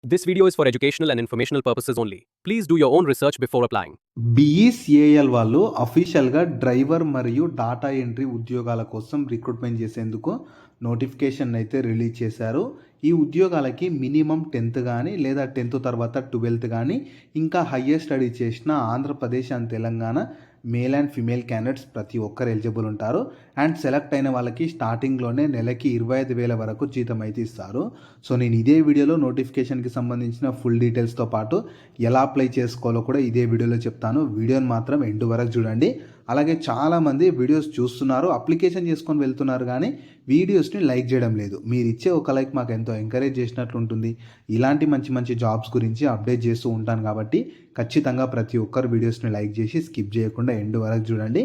This video is for educational and informational purposes only. Please do your own research before applying. బీఈసీఏఎల్ వాళ్ళు అఫీషియల్గా driver మరియు data entry ఉద్యోగాల కోసం recruitment చేసేందుకు notification అయితే రిలీజ్ చేశారు. ఈ ఉద్యోగాలకి మినిమం 10th కానీ లేదా 10th తర్వాత 12th కానీ ఇంకా హయ్యర్ స్టడీ చేసిన Andhra Pradesh and Telangana male and female candidates ప్రతి ఒక్కరు ఎలిజిబుల్ ఉంటారు. అండ్ సెలెక్ట్ అయిన వాళ్ళకి స్టార్టింగ్లోనే నెలకి 25,000 వరకు జీతం అయితే ఇస్తారు. సో నేను ఇదే వీడియోలో నోటిఫికేషన్కి సంబంధించిన ఫుల్ డీటెయిల్స్తో పాటు ఎలా అప్లై చేసుకోవాలో కూడా ఇదే వీడియోలో చెప్తాను. వీడియోని మాత్రం ఎండ్ వరకు చూడండి. అలాగే చాలామంది వీడియోస్ చూస్తున్నారు, అప్లికేషన్ చేసుకొని వెళ్తున్నారు, కానీ వీడియోస్ని లైక్ చేయడం లేదు. మీరు ఇచ్చే ఒక లైక్ మాకు ఎంతో ఎంకరేజ్ చేసినట్లు ఉంటుంది. ఇలాంటి మంచి మంచి జాబ్స్ గురించి అప్డేట్ చేస్తూ ఉంటాను కాబట్టి ఖచ్చితంగా ప్రతి ఒక్కరు వీడియోస్ని లైక్ చేసి స్కిప్ చేయకుండా ఎండ్ వరకు చూడండి.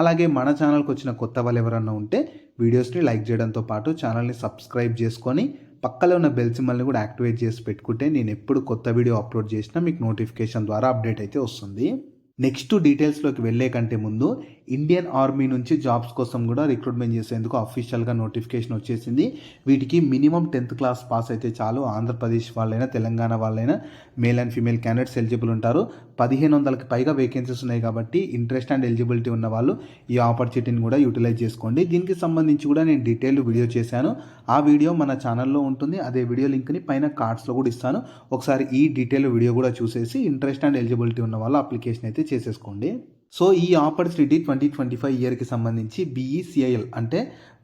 అలాగే మన ఛానల్కి వచ్చిన కొత్త వాళ్ళు ఎవరన్నా ఉంటే వీడియోస్ని లైక్ చేయడంతో పాటు ఛానల్ని సబ్స్క్రైబ్ చేసుకొని పక్కలో ఉన్న బెల్ సింబల్ని కూడా యాక్టివేట్ చేసి పెట్టుకుంటే నేను ఎప్పుడు కొత్త వీడియో అప్లోడ్ చేసినా మీకు నోటిఫికేషన్ ద్వారా అప్డేట్ అయితే వస్తుంది. నెక్స్ట్ డీటెయిల్స్లోకి వెళ్ళే కంటే ముందు ఇండియన్ ఆర్మీ నుంచి జాబ్స్ కోసం కూడా రిక్రూట్మెంట్ చేసేందుకు అఫీషియల్గా నోటిఫికేషన్ వచ్చేసింది. వీటికి మినిమం 10th క్లాస్ పాస్ అయితే చాలు. ఆంధ్రప్రదేశ్ వాళ్ళైనా తెలంగాణ వాళ్ళైనా male and female candidates eligible ఉంటారు. 1500కి పైగా వేకెన్సీస్ ఉన్నాయి కాబట్టి ఇంట్రెస్ట్ అండ్ ఎలిజిబిలిటీ ఉన్న వాళ్ళు ఈ ఆపర్చునిటీని కూడా యూటిలైజ్ చేసుకోండి. దీనికి సంబంధించి కూడా నేను డీటెయిల్ వీడియో చేశాను. ఆ వీడియో మన ఛానల్లో ఉంటుంది. అదే వీడియో లింక్ని పైన కార్డ్స్లో కూడా ఇస్తాను. ఒకసారి ఈ డీటెయిల్ వీడియో కూడా చూసేసి ఇంట్రెస్ట్ అండ్ ఎలిజిబిలిటీ ఉన్న వాళ్ళు అప్లికేషన్ అయితే చేసేసుకోండి. సో ఈ ఆపర్చునిటీ 2025 ఇయర్కి సంబంధించి బీఈసీఐఎల్ అంటే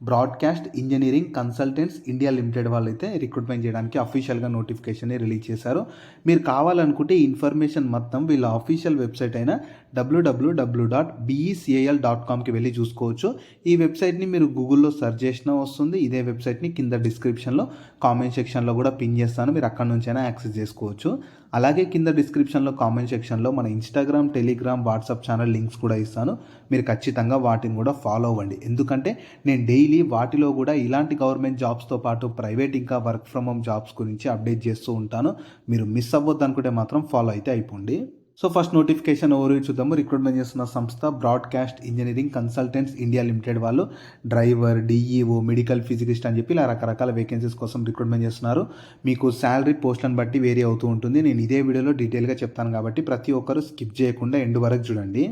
broadcast engineering consultants India limited వాళ్ళు అయితే రిక్రూట్మెంట్ చేయడానికి అఫీషియల్గా నోటిఫికేషన్ రిలీజ్ చేశారు. మీరు కావాలనుకుంటే ఈ ఇన్ఫర్మేషన్ మొత్తం వీళ్ళ అఫీషియల్ వెబ్సైట్ అయిన www.becil.comకి వెళ్ళి చూసుకోవచ్చు. ఈ వెబ్సైట్ని మీరు గూగుల్లో సెర్చ్ చేసినా వస్తుంది. ఇదే వెబ్సైట్ని కింద డిస్క్రిప్షన్లో కామెంట్ సెక్షన్లో కూడా పిన్ చేస్తాను, మీరు అక్కడ నుంచైనా యాక్సెస్ చేసుకోవచ్చు. అలాగే కింద డిస్క్రిప్షన్లో కామెంట్ సెక్షన్లో మన Instagram, Telegram, WhatsApp channel links కూడా ఇస్తాను. మీరు ఖచ్చితంగా వాటిని కూడా ఫాలో అవ్వండి. ఎందుకంటే నేను డైలీ వాటిలో కూడా ఇలాంటి గవర్నమెంట్ జాబ్స్తో పాటు ప్రైవేట్ ఇంకా వర్క్ ఫ్రమ్ హోమ్ జాబ్స్ గురించి అప్డేట్ చేస్తూ ఉంటాను. మీరు మిస్ అవ్వద్దు అనుకుంటే మాత్రం ఫాలో అయితే అయిపోండి. సో ఫస్ట్ నోటిఫికేషన్ ఓవర్ చూద్దాము. రిక్రూట్మెంట్ చేస్తున్న సంస్థ broadcast engineering consultants India limited వాళ్ళు డ్రైవర్, డిఈఓ, మెడికల్ ఫిజిసిస్ట్ అని చెప్పి ఇలా రకరకాల వేకెన్సీస్ కోసం రిక్రూట్మెంట్ చేస్తున్నారు. మీకు శాలరీ పోస్టులను బట్టి వేరీ అవుతూ ఉంటుంది. నేను ఇదే వీడియోలో డీటెయిల్గా చెప్తాను కాబట్టి ప్రతి ఒక్కరు స్కిప్ చేయకుండా ఎండ్ వరకు చూడండి.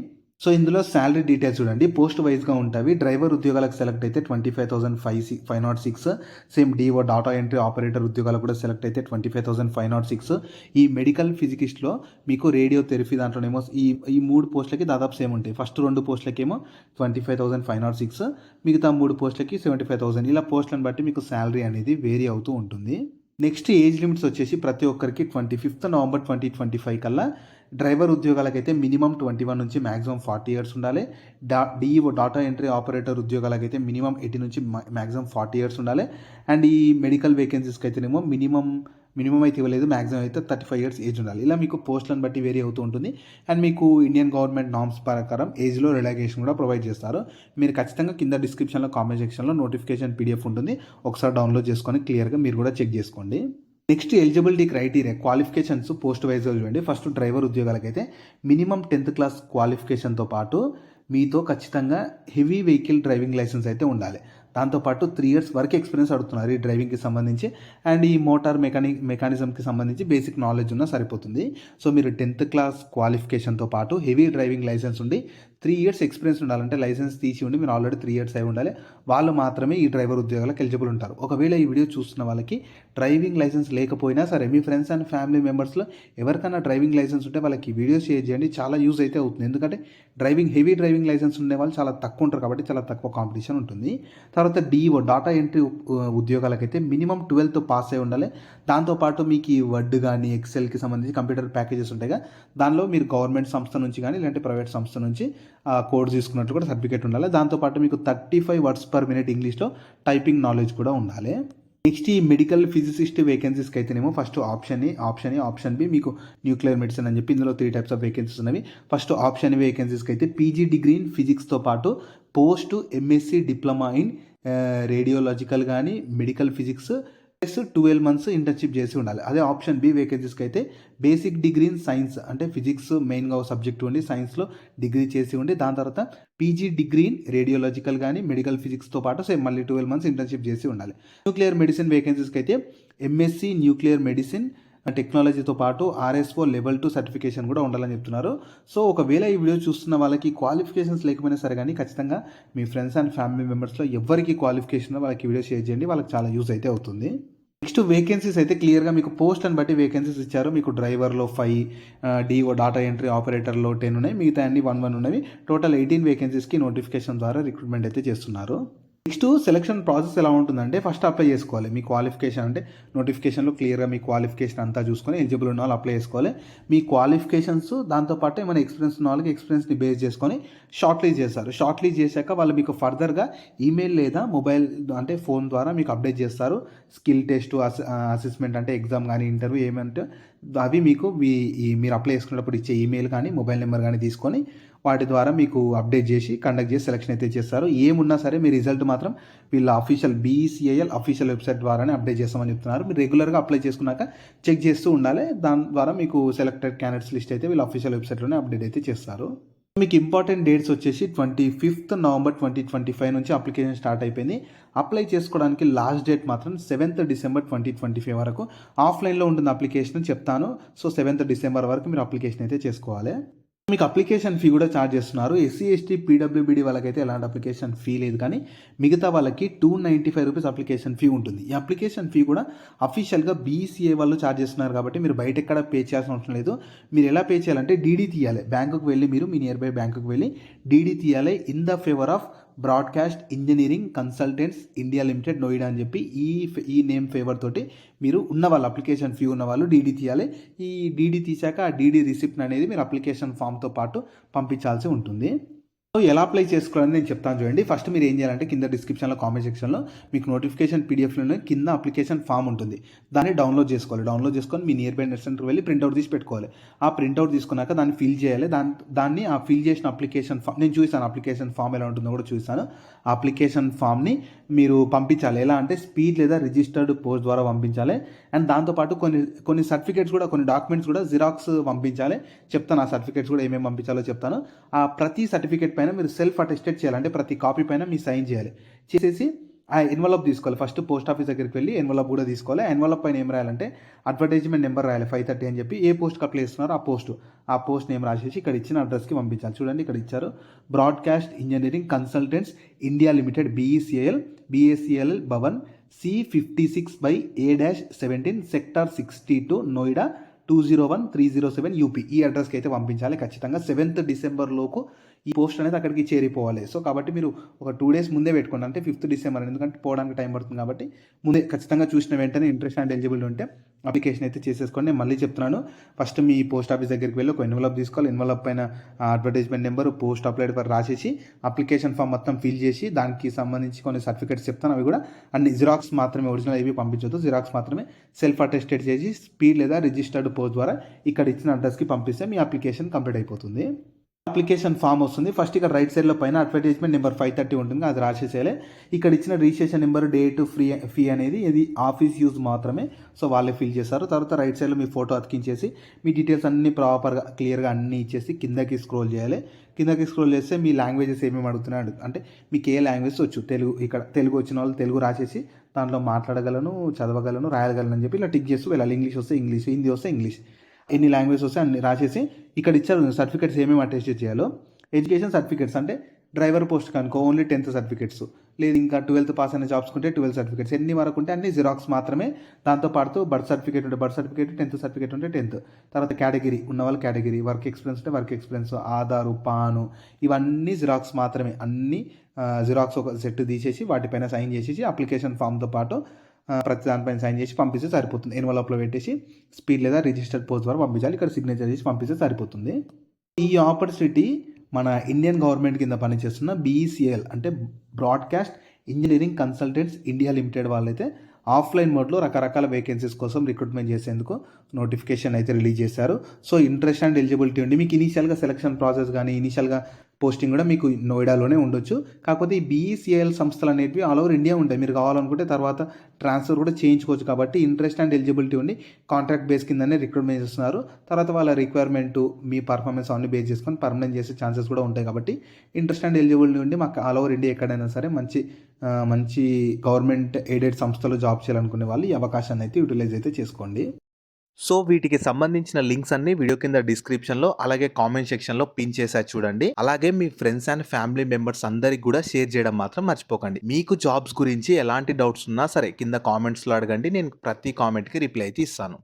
సో ఇందులో శాలరీ డీటెయిల్స్ చూడండి, పోస్ట్ వైజ్గా ఉంటాయి. డ్రైవర్ ఉద్యోగాలకు సెలెక్ట్ అయితే 25,506. Same DO data entry operator ఉద్యోగాలకు కూడా సెలెక్ట్ అయితే 25,506. ఈ మెడికల్ ఫిజికిస్ట్లో మీకు రేడియో థెరపీ దాంట్లోనేమో ఈ 3 పోస్టులకి దాదాపు సేమ్ ఉంటాయి. ఫస్ట్ 2 పోస్టులకేమో 25,506, మిగతా 3 పోస్టులకి 75,000. ఇలా పోస్టులను బట్టి మీకు శాలరీ అనేది వేరీ అవుతూ ఉంటుంది. నెక్స్ట్ ఏజ్ లిమిట్స్ వచ్చేసి ప్రతి ఒక్కరికి 25th నవంబర్ 2025 కల్లా డ్రైవర్ ఉద్యోగాలకైతే మినిమం 21 నుంచి మ్యాక్సిమం 40 ఇయర్స్ ఉండాలి. డిఈఓ డాటా ఎంట్రీ ఆపరేటర్ ఉద్యోగాలకైతే మినిమం 80 నుంచి మ్యాక్సిమం 40 ఇయర్స్ ఉండాలి. అండ్ ఈ మెడికల్ వేకెన్సీస్కి అయితేనేమో మినిమం అయితే ఇవ్వలేదు, మ్యాక్సిమం అయితే 35 ఇయర్స్ ఏజ్ ఉండాలి. ఇలా మీకు పోస్టులను బట్టి వేరీ అవుతూ ఉంటుంది. అండ్ మీకు ఇండియన్ గవర్నమెంట్ నామ్స్ ప్రకారం ఏజ్లో రిలాక్సేషన్ కూడా ప్రొవైడ్ చేస్తారు. మీరు ఖచ్చితంగా కింద డిస్క్రిప్షన్లో కామెంట్ సెక్షన్లో నోటిఫికేషన్ పీడిఎఫ్ ఉంటుంది, ఒకసారి డౌన్లోడ్ చేసుకొని క్లియర్గా మీరు కూడా చెక్ చేసుకోండి. Next eligibility criteria qualifications post వైజ్గా చూడండి. ఫస్ట్ డ్రైవర్ ఉద్యోగాలకైతే మినిమం 10th క్లాస్ క్వాలిఫికేషన్తో పాటు మీతో ఖచ్చితంగా హెవీ వెహికల్ డ్రైవింగ్ లైసెన్స్ అయితే ఉండాలి. దాంతోపాటు 3 ఇయర్స్ వరకు ఎక్స్పీరియన్స్ అడుగుతున్నారు ఈ డ్రైవింగ్కి సంబంధించి. అండ్ ఈ మోటార్ మెకానిజంకి సంబంధించి బేసిక్ నాలెడ్జ్ ఉన్నా సరిపోతుంది. సో మీరు 10th క్లాస్ క్వాలిఫికేషన్తో పాటు హెవీ డ్రైవింగ్ లైసెన్స్ ఉండి 3 ఇయర్స్ ఎక్స్పీరియన్స్ ఉండాలంటే లైసెన్స్ తీసి ఉండి మీరు ఆల్రెడీ 3 ఇయర్స్ అయి ఉండాలి. వాళ్ళు మాత్రమే ఈ డ్రైవర్ ఉద్యోగాలకు ఎలిజిబుల్ ఉంటారు. ఒకవేళ ఈ వీడియో చూస్తున్న వాళ్ళకి డ్రైవింగ్ లైసెన్స్ లేకపోయినా సరే మీ ఫ్రెండ్స్ అండ్ ఫ్యామిలీ మెంబర్స్లో ఎవరికైనా డ్రైవింగ్ లైసెన్స్ ఉంటే వాళ్ళకి వీడియో షేర్ చేయండి, చాలా యూజ్ అయితే అవుతుంది. ఎందుకంటే హెవీ డ్రైవింగ్ లైసెన్స్ ఉండే వాళ్ళు చాలా తక్కువ ఉంటారు కాబట్టి చాలా తక్కువ కాంపిటీషన్ ఉంటుంది. తర్వాత డిఓ డాటా ఎంట్రీ ఉద్యోగాలకైతే మినిమం 12th పాస్ అయి ఉండాలి. దాంతోపాటు మీకు ఈ వర్డ్ కానీ ఎక్సెల్కి సంబంధించి కంప్యూటర్ ప్యాకేజెస్ ఉంటాయి కదా, దానిలో మీరు గవర్నమెంట్ సంస్థ నుంచి కానీ లేదంటే ప్రైవేట్ సంస్థ నుంచి కోర్స్ తీసుకున్నట్టు కూడా సర్టిఫికేట్ ఉండాలి. దాంతోపాటు మీకు 35 words per minute ఇంగ్లీష్లో టైపింగ్ నాలెడ్జ్ కూడా ఉండాలి. నెక్స్ట్ ఈ మెడికల్ ఫిజిసిస్ట్ వేకెన్సీస్కి అయితేనేమో ఫస్ట్ ఆప్షన్ బి మీకు న్యూక్లియర్ మెడిసిన్ అని చెప్పి ఇందులో 3 types ఆఫ్ వేకెన్సీస్ ఉన్నవి. ఫస్ట్ ఆప్షన్ వేకెన్సీస్కి అయితే పీజీ డిగ్రీ ఇన్ ఫిజిక్స్తో పాటు post MSc diploma in radiological కానీ medical physics plus 12 months internship చేసి ఉండాలి. అదే ఆప్షన్ బి వేకెన్సీస్కి అయితే బేసిక్ డిగ్రీ ఇన్ సైన్స్ అంటే ఫిజిక్స్ మెయిన్గా సబ్జెక్ట్ ఉండి సైన్స్లో డిగ్రీ చేసి ఉండి దాని తర్వాత పీజీ డిగ్రీ ఇన్ రేడియోలాజికల్ కానీ మెడికల్ ఫిజిక్స్తో పాటు సేమ్ మళ్ళీ 12 months ఇంటర్న్షిప్ చేసి ఉండాలి. న్యూక్లియర్ మెడిసిన్ వేకెన్సీస్కి అయితే ఎంఎస్సి న్యూక్లియర్ మెడిసిన్ టెక్నాలజీతో పాటు RSO లెవెల్ 2 సర్టిఫికేషన్ కూడా ఉండాలని చెప్తున్నారు. సో ఒకవేళ ఈ వీడియో చూస్తున్న వాళ్ళకి క్వాలిఫికేషన్స్ లేకపోయినా సరే కానీ ఖచ్చితంగా మీ ఫ్రెండ్స్ అండ్ ఫ్యామిలీ మెంబర్స్లో ఎవరికి క్వాలిఫికేషన్ వాళ్ళకి వీడియో షేర్ చేయండి, వాళ్ళకి చాలా యూజ్ అయితే అవుతుంది. నెక్స్ట్ వేకెన్సీస్ అయితే క్లియర్గా మీకు పోస్ట్ని బట్టి వేకెన్సీస్ ఇచ్చారు. మీకు డ్రైవర్లో 5, DO డాటా ఎంట్రీ ఆపరేటర్లో 10 ఉన్నాయి, మిగతా అన్ని 1 ఉన్నవి. టోటల్ 18 వేకెన్సీస్కి నోటిఫికేషన్ ద్వారా రిక్రూట్మెంట్ అయితే చేస్తున్నారు. నెక్స్ట్ సెలక్షన్ ప్రాసెస్ ఎలా ఉంటుందంటే ఫస్ట్ అప్లై చేసుకోవాలి. మీ క్వాలిఫికేషన్ అంటే నోటిఫికేషన్లో క్లియర్గా మీ క్వాలిఫికేషన్ అంతా చూసుకొని ఎలిజిబుల్ ఉన్న వాళ్ళు అప్లై చేసుకోవాలి. మీ క్వాలిఫికేషన్స్ దాంతోపాటు ఏమైనా ఎక్స్పీరియన్స్ ఉన్న వాళ్ళకి ఎక్స్పీరియన్స్ని బేస్ చేసుకొని షార్ట్ లిస్ట్ చేస్తారు. షార్ట్ లిస్ట్ చేశాక వాళ్ళు మీకు ఫర్దర్గా ఈమెయిల్ లేదా మొబైల్ అంటే ఫోన్ ద్వారా మీకు అప్డేట్ చేస్తారు. స్కిల్ టెస్ట్, అసెస్మెంట్ అంటే ఎగ్జామ్ కానీ ఇంటర్వ్యూ ఏమంటే అవి మీకు మీరు అప్లై చేసుకున్నప్పుడు ఇచ్చే ఈమెయిల్ కానీ మొబైల్ నెంబర్ కానీ తీసుకొని వాటి ద్వారా మీకు అప్డేట్ చేసి కండక్ట్ చేసి సెలక్షన్ అయితే చేస్తారు. ఏమున్నా సరే మీ రిజల్ట్ మాత్రం వీళ్ళ అఫీషియల్ BCIL అఫీషియల్ వెబ్సైట్ ద్వారానే అప్డేట్ చేస్తామని చెప్తున్నారు. మీరు రెగ్యులర్గా అప్లై చేసుకున్నాక చెక్ చేస్తూ ఉండాలి. దాని ద్వారా మీకు సెలెక్టెడ్ క్యాండిడేట్స్ లిస్ట్ అయితే వీళ్ళ అఫీషియల్ వెబ్సైట్లోనే అప్డేట్ అయితే చేస్తారు. మీకు ఇంపార్టెంట్ డేట్స్ వచ్చేసి 25th November 2025 నుంచి అప్లికేషన్ స్టార్ట్ అయిపోయింది. అప్లై చేసుకోవడానికి లాస్ట్ డేట్ మాత్రం 7th December 2025 వరకు ఆఫ్లైన్లో ఉంటుంది అప్లికేషన్ చెప్తాను. సో 7th December వరకు మీరు అప్లికేషన్ అయితే చేసుకోవాలి. మీకు అప్లికేషన్ ఫీ కూడా ఛార్జ్ చేస్తున్నారు. SC ST PWBD వాళ్ళకైతే ఎలాంటి అప్లికేషన్ ఫీ లేదు, కానీ మిగతా వాళ్ళకి 295 రూపీస్ అప్లికేషన్ ఫీ ఉంటుంది. ఈ అప్లికేషన్ ఫీ కూడా అఫీషియల్గా BCA వాళ్ళు ఛార్జ్ చేస్తున్నారు కాబట్టి మీరు బయట ఎక్కడ పే చేయాల్సిన అవసరం లేదు. మీరు ఎలా పే చేయాలంటే DD తీయాలి. బ్యాంకుకు వెళ్ళి మీరు మీ నియర్ బై బ్యాంకుకు వెళ్ళి DD తీయాలి. In the favour of broadcast engineering consultants India limited Noida అని చెప్పి ఈ నేమ్ ఫేవర్ తోటి మీరు ఉన్న వాళ్ళు అప్లికేషన్ ఫీ ఉన్న వాళ్ళు DD తీయాలి. ఈ DD తీసాక ఆ DD రిసిప్ట్ అనేది మీరు అప్లికేషన్ ఫామ్తో పాటు పంపించాల్సి ఉంటుంది. సో ఎలా అప్లై చేసుకోవాలని నేను చెప్తాను చూడండి. ఫస్ట్ మీరు ఏం చేయాలంటే కింద డిస్క్రిప్షన్లో కామెంట్ సెక్షన్లో మీకు నోటిఫికేషన్ PDFలోనే కింద అప్లికేషన్ ఫామ్ ఉంటుంది. దాన్ని డౌన్లోడ్ చేసుకోవాలి. డౌన్లోడ్ చేసుకొని మీ నియర్ బై నెట్ సెంటర్కి వెళ్ళి ప్రింట్అవుట్ తీసి పెట్టుకోవాలి. ఆ ప్రింట్అవుట్ తీసుకున్నాక దాన్ని ఫిల్ చేయాలి. దాన్ని ఆ ఫిల్ చేసిన అప్లికేషన్ ఫామ్ నేను చూసాను. అప్లికేషన్ ఫామ్ ఎలా ఉంటుందో కూడా చూసాను. ఆ అప్లికేషన్ ఫామ్ని మీరు పంపించాలి. ఎలా అంటే స్పీడ్ లేదా రిజిస్టర్డ్ పోస్ట్ ద్వారా పంపించాలి. అండ్ దాంతోపాటు కొన్ని సర్టిఫికేట్స్ కూడా, కొన్ని డాక్యుమెంట్స్ కూడా జిరాక్స్ పంపించాలి. చెప్తాను ఆ సర్టిఫికేట్స్ కూడా ఏమేమి పంపించాలో చెప్తాను. ఆ ప్రతి సర్టిఫికేట్ పైన మీరు సెల్ఫ్ అటెస్టెడ్ చేయాలంటే ప్రతి కాపీ పైన మీ సైన్ చేయాలి. చేసేసి ఆ ఎన్వలప్ తీసుకోవాలి. ఫస్ట్ పోస్ట్ ఆఫీస్ దగ్గరికి వెళ్ళి ఎన్వలప్ కూడా తీసుకోవాలి. ఎన్వలప్ పైన ఏం రాయాలంటే అడ్వర్టైజ్మెంట్ నెంబర్ రాయాలి 530 అని చెప్పి. ఏ పోస్ట్కి అప్లై చేస్తున్నారో ఆ పోస్ట్ నేమ్ రాసేసి ఇక్కడ ఇచ్చిన అడ్రస్కి పంపించాలి. చూడండి ఇక్కడ ఇచ్చారు, broadcast engineering consultants India limited BACL Bhavan C56/A-17 sector 62 Noida 201307 UP. ఈ అడ్రస్కి అయితే పంపించాలి ఖచ్చితంగా. 7th December లోపు ఈ పోస్ట్ అనేది అక్కడికి చేరిపోవాలి. సో కాబట్టి మీరు ఒక 2 days ముందే పెట్టుకోండి, అంటే 5th December, ఎందుకంటే పోవడానికి టైం పడుతుంది కాబట్టి ముందే ఖచ్చితంగా చూసిన వెంటనే ఇంట్రెస్ట్ అండ్ ఎలిజిబుల్ ఉంటే అప్లికేషన్ అయితే చేసేసుకోండి. నేను మళ్ళీ చెప్తున్నాను, ఫస్ట్ మీ పోస్ట్ ఆఫీస్ దగ్గరికి వెళ్ళి ఒక ఎన్వలప్ తీసుకోవాలి. ఎన్వలప్ పైన advertisement number, post applied for రాసేసి అప్లికేషన్ ఫామ్ మొత్తం ఫిల్ చేసి దానికి సంబంధించి కొన్ని సర్టిఫికేట్స్ చెప్తాను. అవి కూడా అన్ని జిరాక్స్ మాత్రమే, ఒరిజినల్ ఏవి పంపించొద్దు. జిరాక్స్ మాత్రమే సెల్ఫ్ అటెస్టెడ్ చేసి స్పీడ్ లేదా రిజిస్టర్డ్ పోస్ట్ ద్వారా ఇక్కడ ఇచ్చిన అడ్రస్కి పంపిస్తే మీ అప్లికేషన్ కంప్లీట్ అయిపోతుంది. అప్లికేషన్ ఫామ్ వస్తుంది. ఫస్ట్ ఇక్కడ రైట్ సైడ్లో పైన అడ్వర్టైజ్మెంట్ నెంబర్ 530 ఉంటుంది, అది రాసేసేయాలి. ఇక్కడ ఇచ్చిన రిజిస్ట్రేషన్ నెంబర్, డేట్, ఫీ అనేది ఇది ఆఫీస్ యూజ్ మాత్రమే, సో వాళ్ళే ఫిల్ చేస్తారు. తర్వాత రైట్ సైడ్లో మీ ఫోటో అతికించేసి మీ డీటెయిల్స్ అన్ని ప్రాపర్గా క్లియర్గా అన్నీ ఇచ్చేసి కిందకి స్క్రోల్ చేయాలి. కిందకి స్క్రోల్ చేస్తే మీ లాంగ్వేజెస్ ఏమేమి అడుగుతున్నాడు అంటే మీకు ఏ లాంగ్వేజ్ వచ్చు, ఇక్కడ తెలుగు వచ్చిన వాళ్ళు తెలుగు రాసేసి దాంట్లో మాట్లాడగలను, చదవగలను, రాయగలను అని చెప్పి ఇలా టిక్ చేస్తూ వెళ్ళాలి. ఇంగ్లీష్ వస్తే ఇంగ్లీష్, హిందీ వస్తే ఇంగ్లీష్, ఎన్ని లాంగ్వేజ్ వస్తే అన్ని రాసేసి ఇక్కడ ఇచ్చారు సర్టిఫికేట్స్ ఏమేమి అటెస్ట్ చేయాలో. ఎడ్యుకేషన్ సర్టిఫికేట్స్ అంటే డ్రైవర్ పోస్ట్ కనుకో ఓన్లీ 10th సర్టిఫికేట్స్, లేదు ఇంకా 12th పాస్ అనే జాబ్స్ ఉంటే 12 సర్టిఫికేట్స్, ఎన్ని వరకు ఉంటే అన్ని జిరాక్స్ మాత్రమే. దాంతోపాటు బర్త్ సర్టిఫికేట్ ఉంటే బర్త్ సర్టిఫికేట్, 10th సర్టిఫికేట్ ఉంటే 10th. తర్వాత కేటగిరీ ఉన్న వాళ్ళు కేటగిరీ, వర్క్ ఎక్స్పీరియన్స్ ఉంటే వర్క్ ఎక్స్పీరియన్స్, ఆధారు, పాను, ఇవన్నీ జిరాక్స్ మాత్రమే. అన్ని జిరాక్స్ ఒక సెట్ తీసేసి వాటిపైన సైన్ చేసేసి అప్లికేషన్ ఫామ్తో పాటు ప్రతి దానిపైన సైన్ చేసి పంపిస్తే సరిపోతుంది. ఎన్వలప్లో పెట్టేసి స్పీడ్ లేదా రిజిస్టర్డ్ పోస్ట్ ద్వారా పంపించాలి. ఇక్కడ సిగ్నేచర్ చేసి పంపిస్తే సరిపోతుంది. ఈ ఆపర్చునిటీ మన ఇండియన్ గవర్నమెంట్ కింద పనిచేస్తున్న BCL అంటే broadcast engineering consultants India limited వాళ్ళైతే ఆఫ్లైన్ మోడ్లో రకరకాల వేకెన్సీస్ కోసం రిక్రూట్మెంట్ చేసేందుకు నోటిఫికేషన్ అయితే రిలీజ్ చేశారు. సో ఇంట్రెస్ట్ అండ్ ఎలిజిబిలిటీ ఉండి మీకు ఇనీషియల్గా సెలక్షన్ ప్రాసెస్ కానీ ఇనీషియల్గా పోస్టింగ్ కూడా మీకు నోయిడాలోనే ఉండొచ్చు. కాకపోతే ఈ BCL సంస్థలు అనేవి ఆల్ ఓవర్ ఇండియా ఉంటాయి. మీరు కావాలనుకుంటే తర్వాత ట్రాన్స్ఫర్ కూడా చేయించుకోవచ్చు. కాబట్టి ఇంట్రెస్ట్ అండ్ ఎలిజిబిలిటీ ఉండి కాంట్రాక్ట్ బేస్ కిందనే రిక్రూట్మెంట్ చేస్తున్నారు. తర్వాత వాళ్ళ రిక్వైర్మెంట్, మీ పర్ఫార్మెన్స్ అన్ని బేస్ చేసుకొని పర్మనెంట్ చేసే ఛాన్సెస్ కూడా ఉంటాయి. కాబట్టి ఇంట్రెస్ట్ అండ్ ఎలిజిబిలిటీ ఉండి మాకు ఆల్ ఓవర్ ఇండియా ఎక్కడైనా సరే మంచి గవర్నమెంట్ ఎయిడెడ్ సంస్థలో జాబ్ చేయాలనుకునే వాళ్ళు ఈ అవకాశాన్ని అయితే యూటిలైజ్ అయితే చేసుకోండి. సో వీటికి సంబంధించిన లింక్స్ అన్ని వీడియో కింద డిస్క్రిప్షన్‌లో అలాగే కామెంట్ సెక్షన్‌లో పిన్ చేశా చూడండి. అలాగే మీ ఫ్రెండ్స్ అండ్ ఫ్యామిలీ మెంబర్స్ అందరికి కూడా షేర్ చేయడం మాత్రం మర్చిపోకండి. మీకు జాబ్స్ గురించి ఎలాంటి డౌట్స్ ఉన్నా సరే కింద కామెంట్స్‌లో అడగండి. నేను ప్రతి కామెంట్‌కి రిప్లై అయితే ఇస్తాను.